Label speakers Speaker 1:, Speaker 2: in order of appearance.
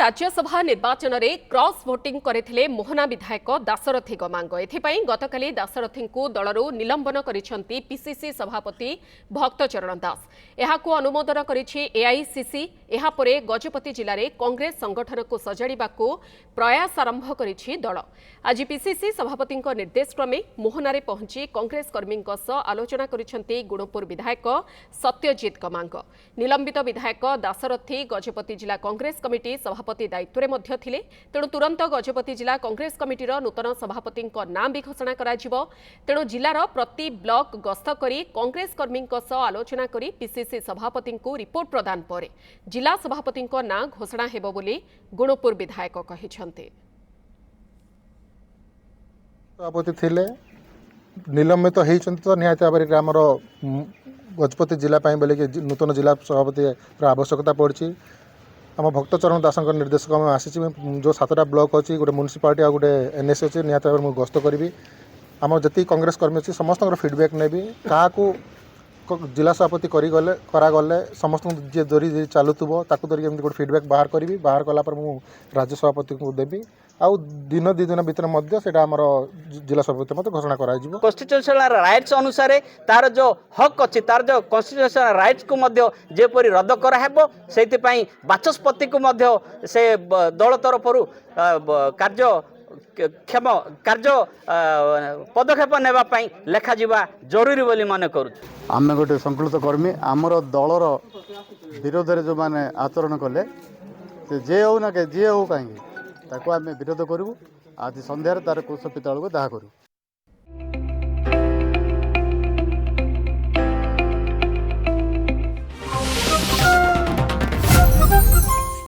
Speaker 1: राज्यसभा निर्वाचन में cross voting करथिले मोहना विधायक दाशरथी गमांग एथिपाई गतकाली दाशरथी को दलरू निलंबन करिसेंती पीसीसी सभापति भक्तचरण दास एहाकू अनुमोदन करिछि एआईसीसी एहापरे गजपति जिले में कांग्रेस संगठन को सजाड़िबाकू प्रयास आरंभ करिछि दल। आज पीसीसी सभापति निर्देश क्रमे मोहनारे पहुंची कांग्रेस कर्मी आलोचना करिसेंती गुणपुर विधायक सत्यजित गमांग। निलंबित विधायक दाशरथी गजपति जिला कांग्रेस कमिटी सभापति दायित्व में थिले, तेणु तुरंत गजपति जिला कांग्रेस कमिटीर नूतन सभापति नाम भी घोषणा करा। तेणु जिलार प्रति ब्लॉक गस्त करी कांग्रेस कर्मी आलोचना करी पीसीसी सभापति को रिपोर्ट प्रदान पर जिला सभापति नाम घोषणा हेबो बोली गुणपुर विधायक कहिसेंते।
Speaker 2: सभापति थिले निलंबित होइछन्ति तो निहाती भाବରେ ଆମର गजपति जिला बोले कि नूतन जिला सभापति आवश्यकता पड़ी। आम भक्तचरण दास निर्देशक आसी जो 7टा ब्लॉक अच्छी गोटे म्युनिसिपालिटी आ गोटे एनएस अच्छी निहाती भाव मुझे गस्त करी। आम जी कांग्रेस कर्मी अच्छी समस्त फीडबैक नेबी क्या जिला सभापति करागले समस्त जी धरी चलुव ताकू धरिक गोटे फीडबैक बाहर करी। बाहर कलापर मु राज्य सभापति को देवी आउ दिन 2 दिन भितर जिला सभापति मत घोषणा करा।
Speaker 3: कॉन्स्टिट्यूशनल राइट्स अनुसार तार जो हक अच्छी तार जो कॉन्स्टिट्यूशनल राइट्स को मध्य जेपरी रद्द कराहेबो सेतिपई बाचस्पति को मध्य से दल तरफ कार्य क्षम कार्य पदक्षेप नेबाई लेखा जीवा जरूरी बोली मन करू।
Speaker 4: आम गोटे संकलित कर्मी आमर दलर विरोध में जो मैंने आचरण कले जे हो ना जे हो कहीं विरोध करूँ। आज संध्यार तार कुश पितल को दाह करूँ।